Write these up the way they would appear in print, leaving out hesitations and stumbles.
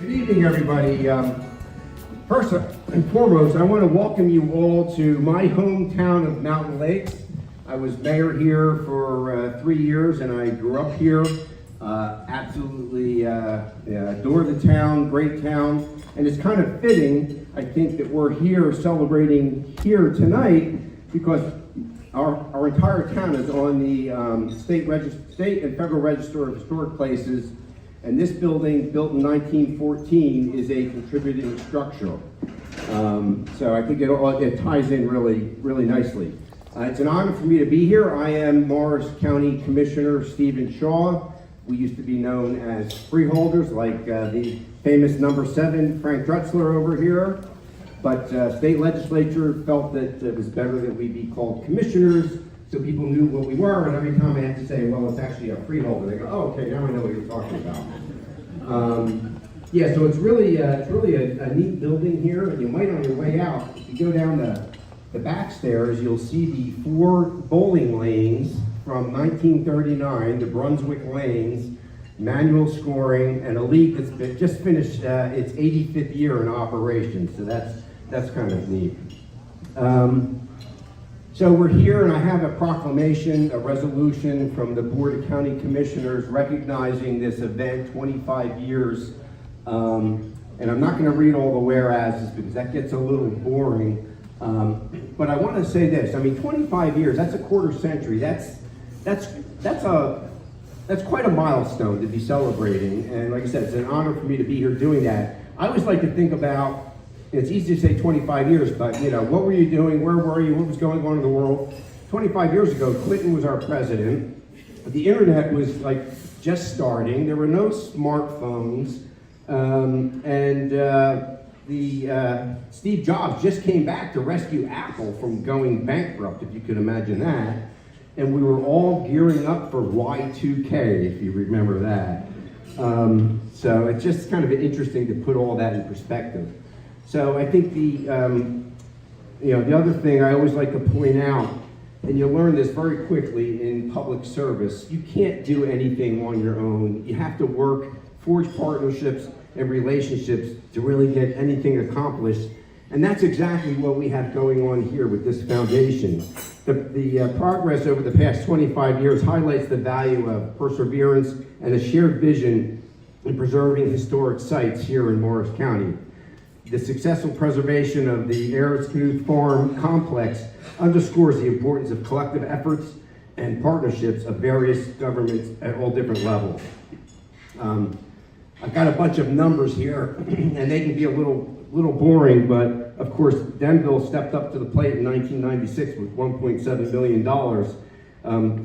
Good evening, everybody. First and foremost, I want to welcome you all to my hometown of Mountain Lakes. I was mayor here for 3 years, and I grew up here. Absolutely adore the town, great town. And it's kind of fitting, I think, that we're here celebrating here tonight because our entire town is on the state and federal register of historic places. And this building, built in 1914, is a contributing structure. So I think it ties in really nicely. It's an honor for me to be here. I am Morris County Commissioner Stephen Shaw. We used to be known as freeholders, like the famous number 7, Frank Drexler over here. But state legislature felt that it was better that we be called commissioners, so people knew what we were, and every time I had to say, well, it's actually a freeholder, they go, oh, okay, now I know what you're talking about. Yeah, so it's really a neat building here, and you might on your way out, if you go down the back stairs, you'll see the 4 bowling lanes from 1939, the Brunswick Lanes, manual scoring, and a league that's just finished its 85th year in operation, so that's kind of neat. So we're here, and I have a proclamation, a resolution from the Board of County Commissioners recognizing this event, 25 years. And I'm not going to read all the whereases because that gets a little boring. But I want to say this. I mean, 25 years, that's a quarter century. That's quite a milestone to be celebrating. And like I said, it's an honor for me to be here doing that. I always like to think about, it's easy to say 25 years, but you know, what were you doing? Where were you? What was going on in the world? 25 years ago, Clinton was our president. The internet was like just starting. There were no smartphones. Steve Jobs just came back to rescue Apple from going bankrupt, if you could imagine that. And we were all gearing up for Y2K, if you remember that. So it's just kind of interesting to put all that in perspective. So I think the other thing I always like to point out, and you'll learn this very quickly in public service, you can't do anything on your own. You have to work, forge partnerships and relationships to really get anything accomplished. And that's exactly what we have going on here with this foundation. The progress over the past 25 years highlights the value of perseverance and a shared vision in preserving historic sites here in Morris County. The successful preservation of the AyresKnuth Farm complex underscores the importance of collective efforts and partnerships of various governments at all different levels. I've got a bunch of numbers here, and they can be a little boring, but of course, Denville stepped up to the plate in 1996 with $1.7 million,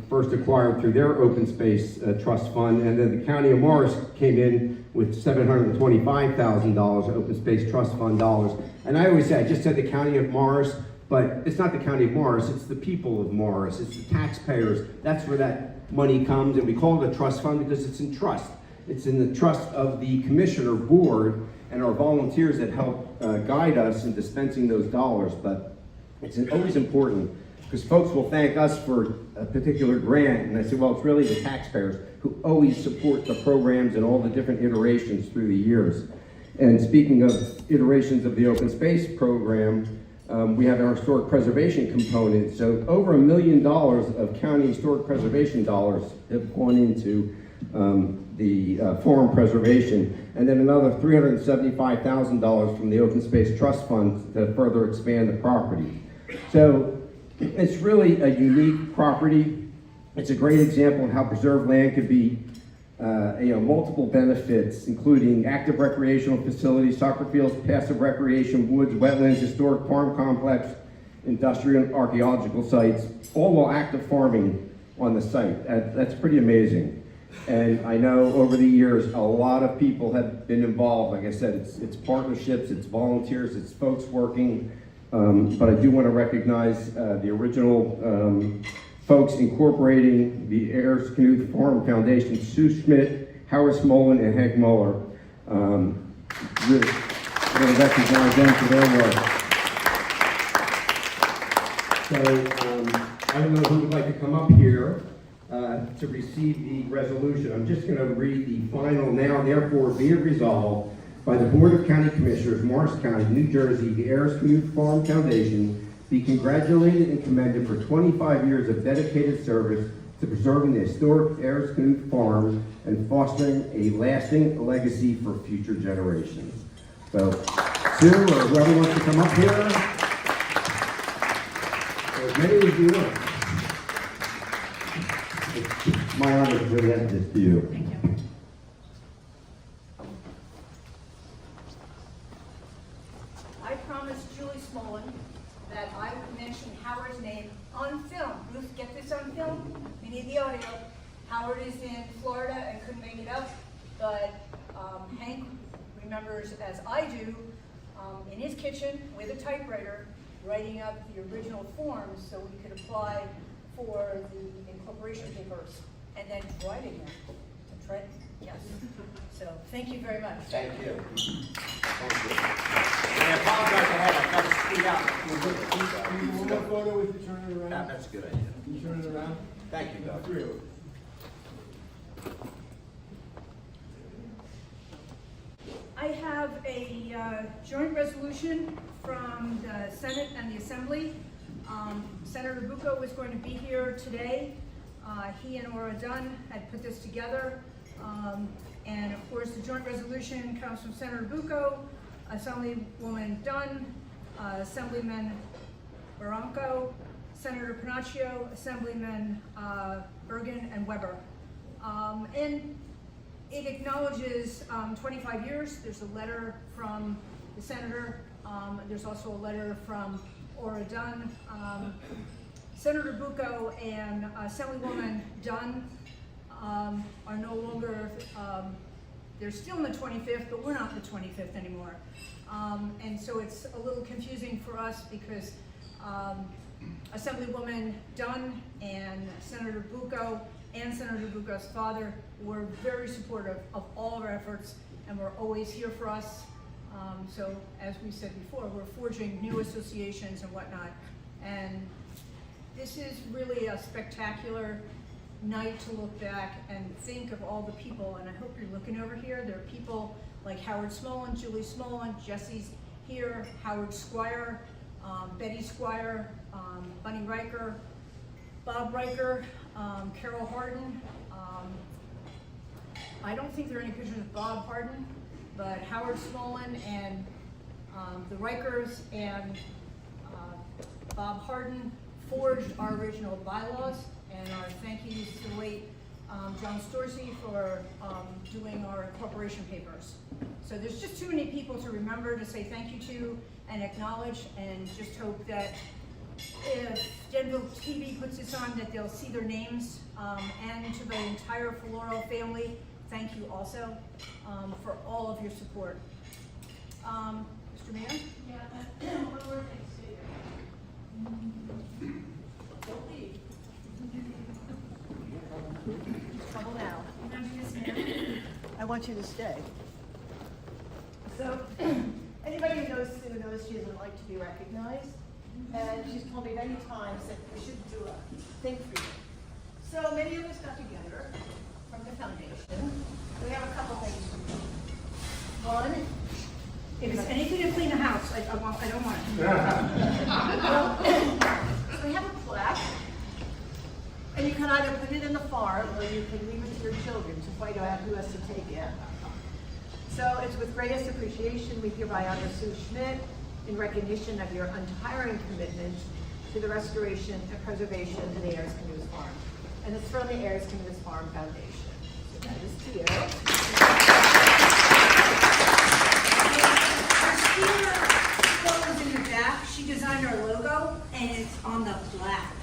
first acquired through their open space trust fund, and then the County of Morris came in with $725,000 open space trust fund dollars. And I always say, I just said the County of Morris, but it's not the County of Morris, it's the people of Morris, it's the taxpayers. That's where that money comes, and we call it a trust fund because it's in trust. It's in the trust of the commissioner board and our volunteers that help guide us in dispensing those dollars. But it's always important because folks will thank us for a particular grant, and I say, well, it's really the taxpayers who always support the programs and all the different iterations through the years. And speaking of iterations of the open space program, we have our historic preservation component. So over $1 million of county historic preservation dollars have gone into the forum preservation, and then another $375,000 from the Open Space Trust Fund to further expand the property. So it's really a unique property. It's a great example of how preserved land could be, multiple benefits, including active recreational facilities, soccer fields, passive recreation, woods, wetlands, historic farm complex, industrial and archaeological sites, all while active farming on the site. That's pretty amazing. And I know over the years, a lot of people have been involved. Like I said, it's partnerships, it's volunteers, it's folks working. But I do want to recognize the original folks incorporating the AyresKnuth Farm Foundation, Sue Schmidt, Howard Smolin, and Hank Muller. Really recognize them for their work. So I don't know who would like to come up here to receive the resolution. I'm just going to read the final now, therefore be it resolved by the Board of County Commissioners, Morris County, New Jersey, the AyresKnuth Farm Foundation, be congratulated and commended for 25 years of dedicated service to preserving the historic AyresKnuth Farm and fostering a lasting legacy for future generations. So, Sue, or whoever wants to come up here, or as many as you want. It's my honor to present this to you. Thank you. I promised Julie Smolin that I would mention Howard's name on film. Ruth, get this on film? We need the audio. Howard is in Florida and couldn't make it up, but Hank remembers, as I do, in his kitchen with a typewriter, writing up the original forms so we could apply for the incorporation papers, and then writing them. That's right? Yes. So, thank you very much. Thank you. Thank you. I apologize ahead, I've got to speed up. You want a photo with you turning it around? That's a good idea. Can you turn it around? Thank you, Doug. Three of them. I have a joint resolution from the Senate and the Assembly. Senator Bucco was going to be here today. He and Ora Dunn had put this together. And of course, the joint resolution comes from Senator Bucco, Assemblywoman Dunn, Assemblyman Barranco, Senator Panaccio, Assemblyman Bergen and Weber. And it acknowledges 25 years. There's a letter from the senator. There's also a letter from Ora Dunn. Senator Bucco and Assemblywoman Dunn are no longer, they're still in the 25th, but we're not in the 25th anymore. And so it's a little confusing for us because Assemblywoman Dunn and Senator Bucco and Senator Bucco's father were very supportive of all of our efforts and were always here for us. So as we said before, we're forging new associations and whatnot. And this is really a spectacular night to look back and think of all the people, and I hope you're looking over here. There are people like Howard Smolin, Julie Smolin, Jesse's here, Howard Squire, Betty Squire, Bunny Riker, Bob Riker, Carol Harden. I don't think there are any pictures of Bob Harden, but Howard Smolin and the Rikers and Bob Harden forged our original bylaws, and our thank yous to the late John Storsey for doing our incorporation papers. So there's just too many people to remember to say thank you to and acknowledge, and just hope that if Denville TV puts this on, that they'll see their names, and to the entire Floro family, thank you also for all of your support. Mr. Mayor? Yeah, one more thing, don't leave. Trouble now. I want you to stay. So, anybody who knows Sue knows she doesn't like to be recognized, and she's told me many times that we should do a thing for you. So many of us got together from the foundation. We have a couple things to do. One, If it's anything to clean the house, I don't want it. we have a plaque, and you can either put it in the farm or you can leave it to your children to fight out who has to take it. So it's with greatest appreciation we hereby honor Sue Schmidt in recognition of your untiring commitment to the restoration and preservation of the AyresKnuth Farm. And it's from the AyresKnuth Farm Foundation. So that is to you. Christina goes in the back. She designed our logo, and it's on the plaque.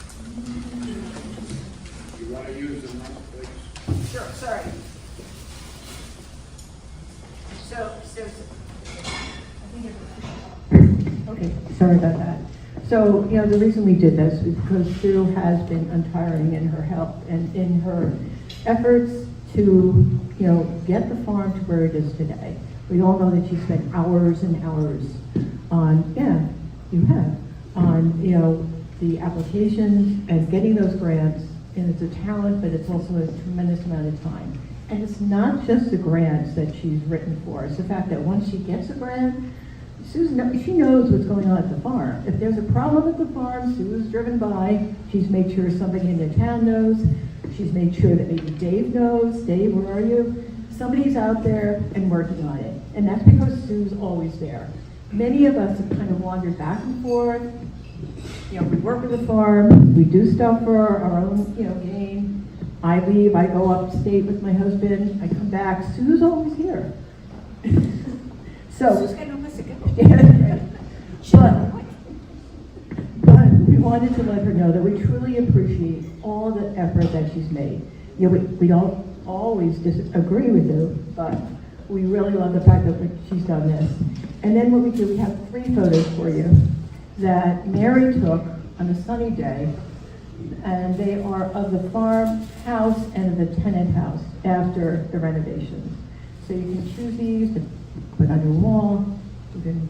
You want to use the mic, please? Sure, sorry. So, Okay, sorry about that. So, the reason we did this is because Sue has been untiring in her help and in her efforts to, get the farm to where it is today. We all know that she spent hours and hours on, the applications and getting those grants. And it's a talent, but it's also a tremendous amount of time. And it's not just the grants that she's written for. It's the fact that once she gets a grant, she knows what's going on at the farm. If there's a problem at the farm, Sue's driven by. She's made sure somebody in the town knows. She's made sure that maybe Dave knows. Dave, where are you? Somebody's out there and working on it. And that's because Sue's always there. Many of us have kind of wandered back and forth. You know, we work at the farm, we do stuff for our own, gain. I leave, I go upstate with my husband, I come back, Sue's always here. So, Sue's got no place to go. but we wanted to let her know that we truly appreciate all the effort that she's made. We don't always disagree with her, but we really love the fact that she's done this. And then what we do, we have 3 photos for you that Mary took on a sunny day, and they are of the farmhouse and of the tenant house after the renovations. So you can choose these to put on your wall. You can,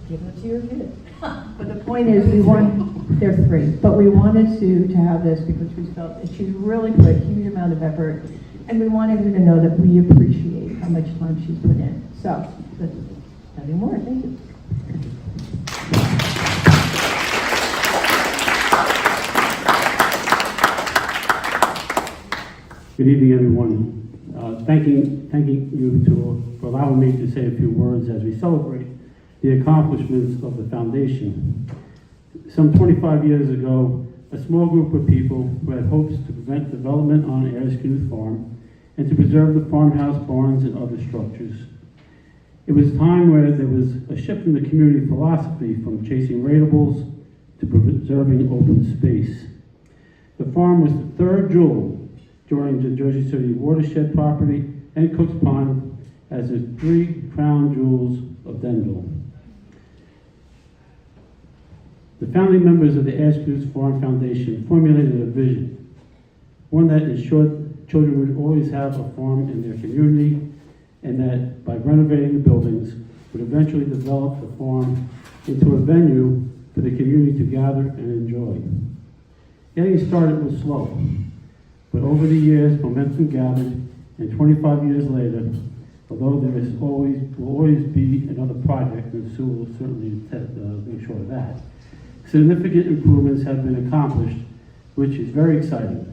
give them to your kid. But the point is, they're 3, but we wanted to have this because we felt that she's really put a huge amount of effort, and we wanted her to know that we appreciate how much time she's put in. So, nothing more. Thank you. Good evening, everyone. Thanking you for allowing me to say a few words as we celebrate the accomplishments of the foundation. Some 25 years ago, a small group of people who had hopes to prevent development on AyresKnuth farm and to preserve the farmhouse, barns, and other structures. It was time where there was a shift in the community philosophy from chasing ratables to preserving open space. The farm was the 3rd jewel during the Jersey City watershed property and Cook's Pond as the 3 crown jewels of Denville. The founding members of the AyresKnuth Farm Foundation formulated a vision, one that ensured children would always have a farm in their community, and that by renovating the buildings would eventually develop the farm into a venue for the community to gather and enjoy. Getting started was slow, but over the years, momentum gathered, and 25 years later, although there will always be another project, and Sue will certainly make sure of that, significant improvements have been accomplished, which is very exciting.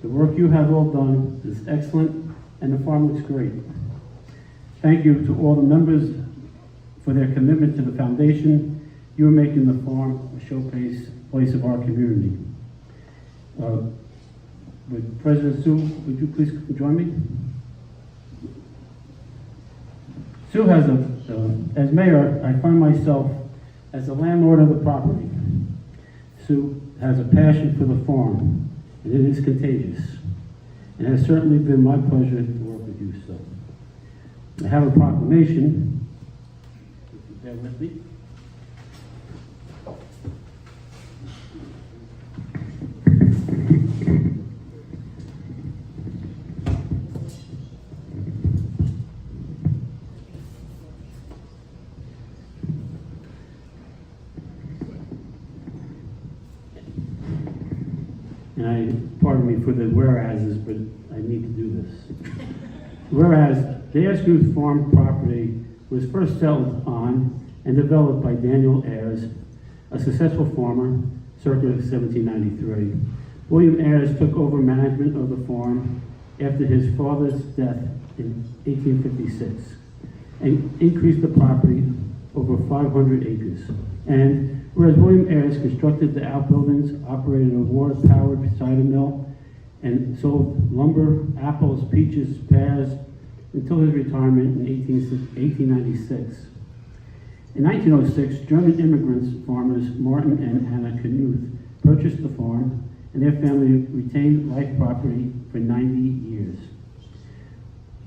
The work you have all done is excellent, and the farm looks great. Thank you to all the members for their commitment to the foundation. You are making the farm a showplace of our community. With President Sue, would you please join me? Sue has as mayor, I find myself as the landlord of the property. Sue has a passion for the farm, and it is contagious. It has certainly been my pleasure to work with you, Sue. I have a proclamation. If you bear with me. Pardon me for the whereases, but I need to do this. Whereas the AyresKnuth farm property was first settled on and developed by Daniel Ayres, a successful farmer, circa 1793. William Ayres took over management of the farm after his father's death in 1856 and increased the property over 500 acres. And whereas William Ayres constructed the outbuildings, operated a water-powered cider mill, and sold lumber, apples, peaches, pears, until his retirement in 1896. In 1906, German immigrants, farmers Martin and AyresKnuth, purchased the farm, and their family retained life property for 90 years.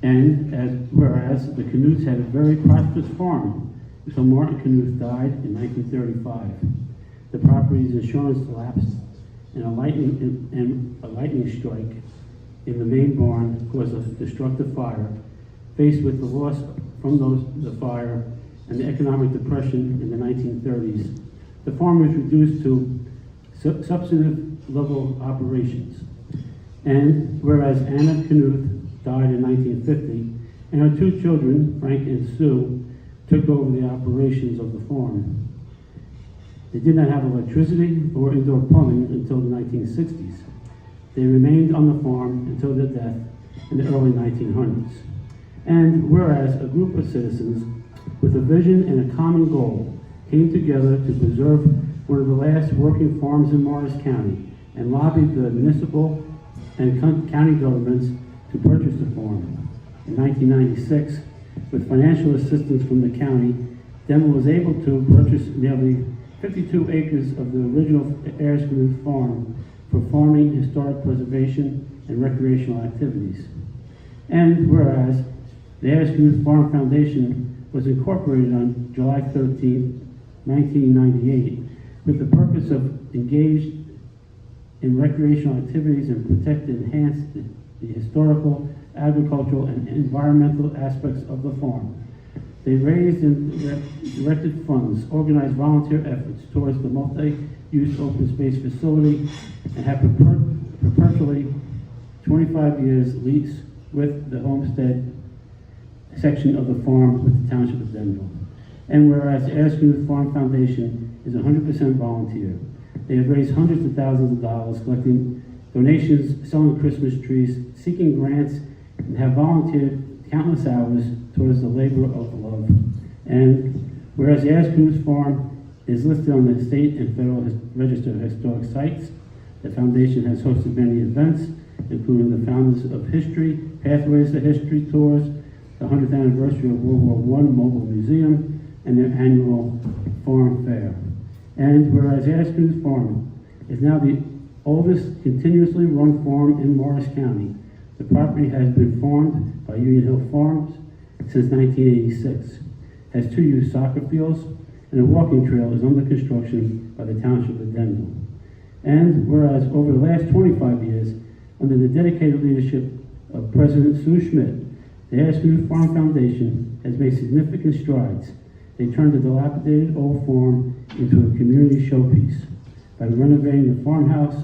And whereas the Knuths had a very prosperous farm, so Martin Knuth died in 1935. The property's insurance lapsed, and a lightning strike in the main barn caused a destructive fire. Faced with the loss from the fire and the economic depression in the 1930s, the farm was reduced to substantive level operations. And whereas Anna Knuth died in 1950, and her two children, Frank and Sue, took over the operations of the farm. They did not have electricity or indoor plumbing until the 1960s. They remained on the farm until their death in the early 1900s. And whereas a group of citizens with a vision and a common goal came together to preserve one of the last working farms in Morris County and lobbied the municipal and county governments to purchase the farm. In 1996, with financial assistance from the county, Denville was able to purchase nearly 52 acres of the original AyresKnuth farm for farming, historic preservation, and recreational activities. And whereas the AyresKnuth Farm Foundation was incorporated on July 13, 1998, with the purpose of engaged in recreational activities and protect and enhance the historical, agricultural, and environmental aspects of the farm. They raised and directed funds, organized volunteer efforts towards the multi-use open space facility, and have perpetually 25 years lease with the homestead section of the farm with the Township of Denville. And whereas the AyresKnuth Farm Foundation is 100% volunteer, they have raised hundreds of thousands of dollars collecting donations, selling Christmas trees, seeking grants, and have volunteered countless hours towards the labor of love. And whereas the AyresKnuth Farm is listed on the state and federal register of historic sites, the foundation has hosted many events, including the Founders of History, Pathways to History tours, the 100th anniversary of World War I Mobile Museum, and their annual farm fair. And whereas AyresKnuth Farm is now the oldest continuously run farm in Morris County, the property has been farmed by Union Hill Farms since 1986, has 2 youth soccer fields, and a walking trail is under construction by the Township of Denville. And whereas over the last 25 years, under the dedicated leadership of President Sue Schmidt, the AyresKnuth Farm Foundation has made significant strides. They turned the dilapidated old farm into a community showpiece by renovating the farmhouse,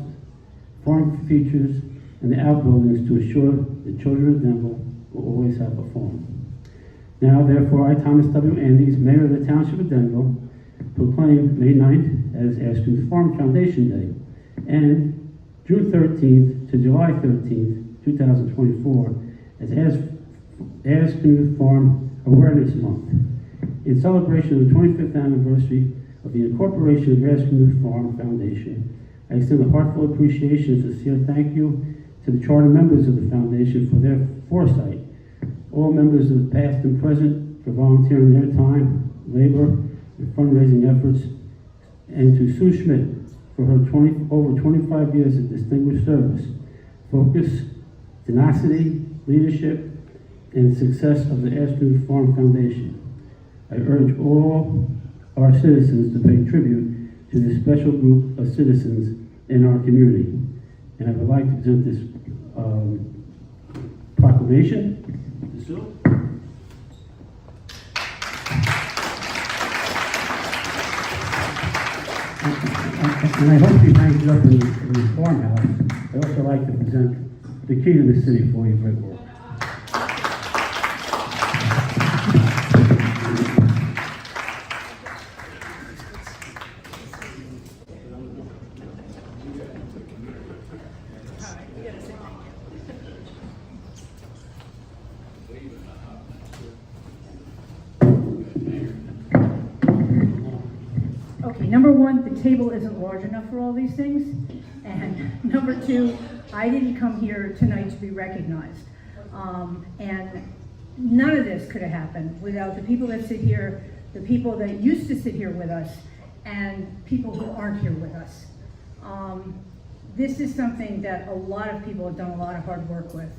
farm features, and the outbuildings to assure the children of Denville will always have a farm. Now, therefore, I, Thomas W. Andes, Mayor of the Township of Denville, proclaim May 9th as AyresKnuth Farm Foundation Day, and June 13th to July 13th, 2024, as AyresKnuth Farm Awareness Month, in celebration of the 25th anniversary of the incorporation of AyresKnuth Farm Foundation. I extend a heartfelt appreciation and sincere thank you to the charter members of the foundation for their foresight, all members of the past and present for volunteering their time, labor, and fundraising efforts, and to Sue Schmidt for her over 25 years of distinguished service, focus, tenacity, leadership, and success of the AyresKnuth Farm Foundation. I urge all our citizens to pay tribute to this special group of citizens in our community. And I would like to present this proclamation to Sue. And I hope you hangs up in the farmhouse. I'd also like to present the key to the city for your great work. Okay, number one, the table isn't large enough for all these things. And number two, I didn't come here tonight to be recognized. And none of this could have happened without the people that sit here, the people that used to sit here with us, and people who aren't here with us. This is something that a lot of people have done a lot of hard work with.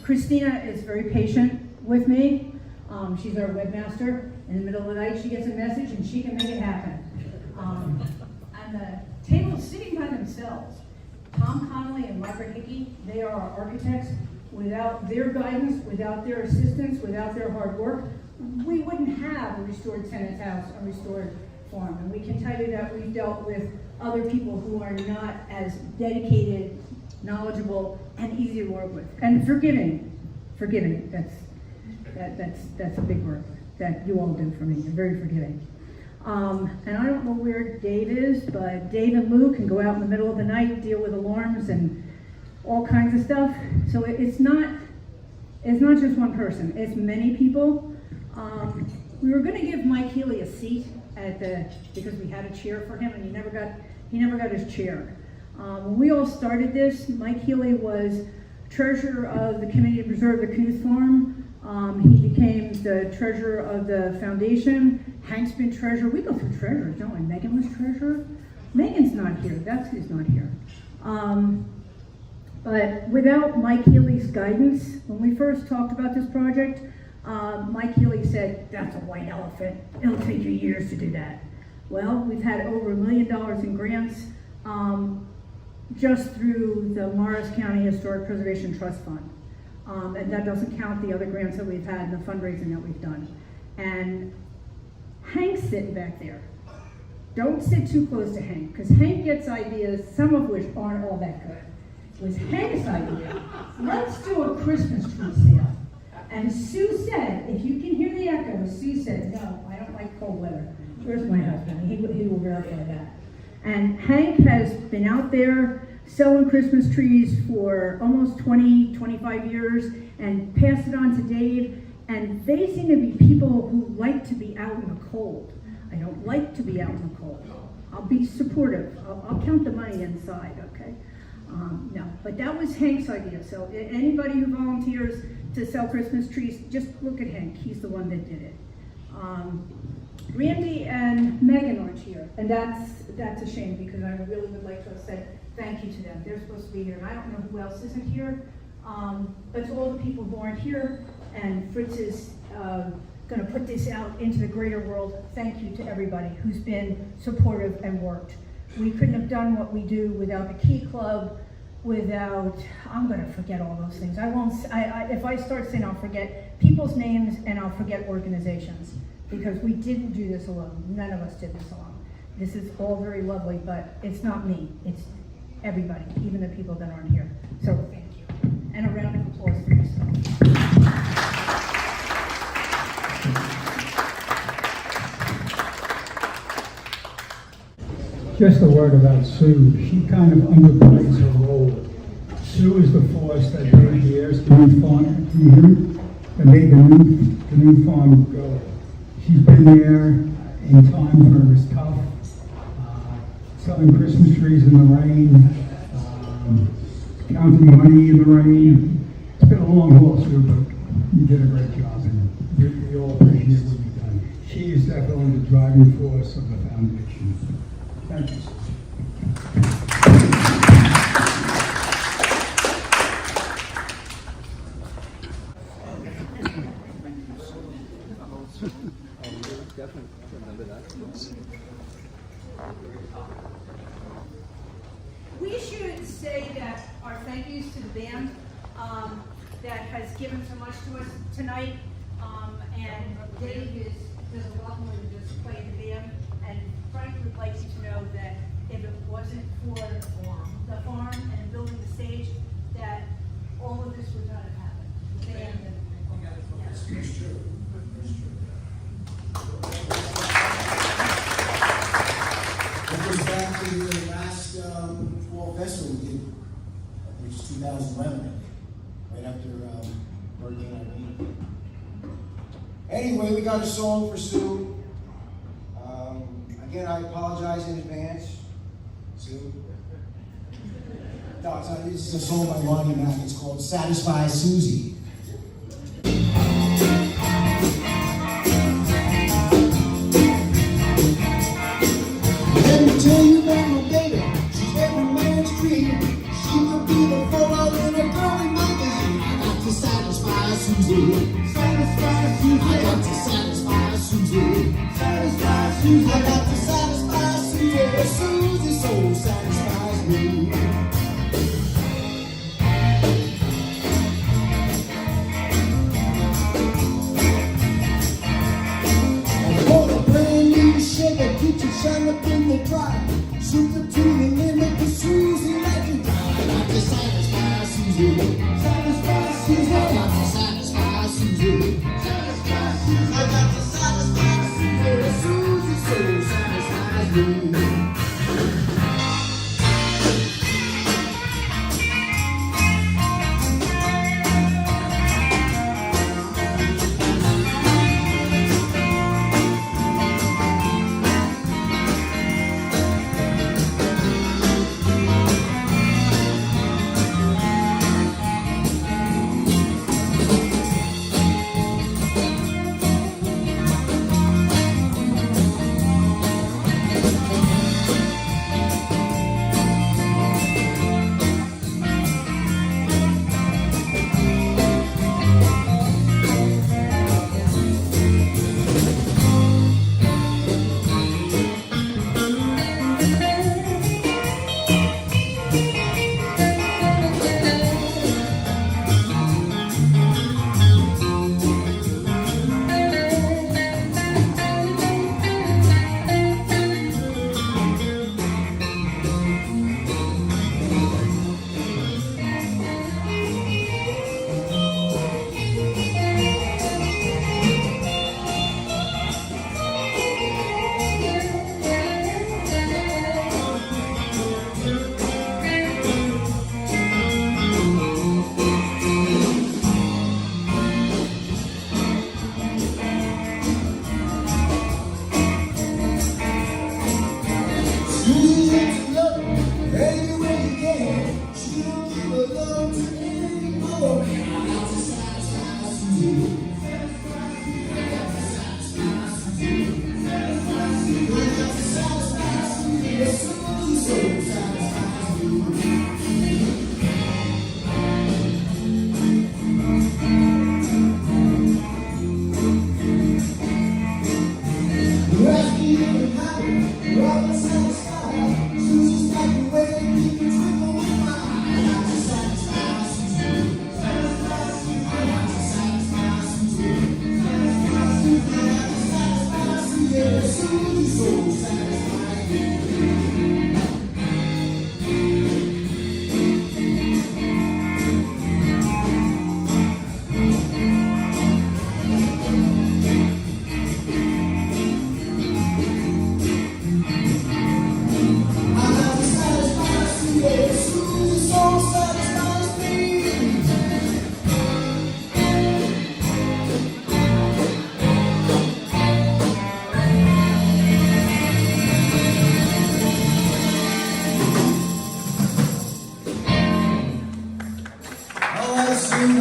Christina is very patient with me. She's our webmaster. In the middle of the night, she gets a message and she can make it happen. And the table is sitting by themselves. Tom Connolly and Margaret Hickey, they are our architects. Without their guidance, without their assistance, without their hard work, we wouldn't have a restored tenant's house, a restored farm. And we can tell you that we've dealt with other people who are not as dedicated, knowledgeable, and easy to work with. And forgiving, that's a big word that you all do for me. You're very forgiving. And I don't know where Dave is, but Dave and Lou can go out in the middle of the night, deal with alarms and all kinds of stuff. So it's not just one person, it's many people. We were gonna give Mike Healy a seat because we had a chair for him and he never got his chair. When we all started this, Mike Healy was treasurer of the committee to preserve the Knuth Farm. He became the treasurer of the foundation. Hank's been treasurer. We go through treasurers, don't we? Megan was treasurer. Megan's not here. That's who's not here. But without Mike Healy's guidance, when we first talked about this project, Mike Healy said, that's a white elephant. It'll take you years to do that. Well, we've had over $1 million in grants just through the Morris County Historic Preservation Trust Fund. And that doesn't count the other grants that we've had and the fundraising that we've done. And Hank's sitting back there. Don't sit too close to Hank, because Hank gets ideas, some of which aren't all that good. It was Hank's idea. Let's do a Christmas tree sale. And Sue said, if you can hear the echo, Sue said, no, I don't like cold weather. Where's my husband? He will verify that. And Hank has been out there selling Christmas trees for almost 20, 25 years and passed it on to Dave. And they seem to be people who like to be out in the cold. I don't like to be out in the cold. I'll be supportive. I'll count the money inside, okay? No, but that was Hank's idea. So anybody who volunteers to sell Christmas trees, just look at Hank. He's the one that did it. Randy and Megan aren't here, and that's a shame because I really would like to have said thank you to them. They're supposed to be here, and I don't know who else isn't here. But to all the people who aren't here, and Fritz is going to put this out into the greater world, thank you to everybody who's been supportive and worked. We couldn't have done what we do without the Key Club, without, I'm going to forget all those things. If I start saying, I'll forget people's names and I'll forget organizations, because we didn't do this alone. None of us did this alone. This is all very lovely, but it's not me. It's everybody, even the people that aren't here. So thank you. And a round of applause for yourself. Just a word about Sue. She kind of underplays her role. Sue is the force that made the AyresKnuth farm, that made the new farm go. She's been there in times when it was tough, selling Christmas trees in the rain, counting money in the rain. It's been a long haul, Sue, but you did a great job, and we all appreciate what you've done. She is definitely the driving force of the foundation. Thank you. We should say that our thank yous to the band that has given so much to us tonight. And Dave does a lot more than just play the band. And Frank would like you to know that if it wasn't for the farm and building the stage, that all of this would not have happened. The band and That's true. That goes back to the last fall festival we did, which is 2011, right after Hurricane Irene. Anyway, we got a song for Sue. Again, I apologize in advance, Sue. No, it's not. This is a song by Lonnie Mack. It's called "Satisfy Susie." Let me tell you about my baby. She's every man's dream. She could be the photo in a girly magazine. I got to satisfy Susie. Satisfy Susie. I got to satisfy Susie. Satisfy Susie. I got to satisfy Susie. Susie so satisfies me. I bought a brand new Chevy, get you me.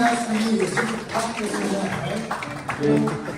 That's for you. It's just practicing that, right?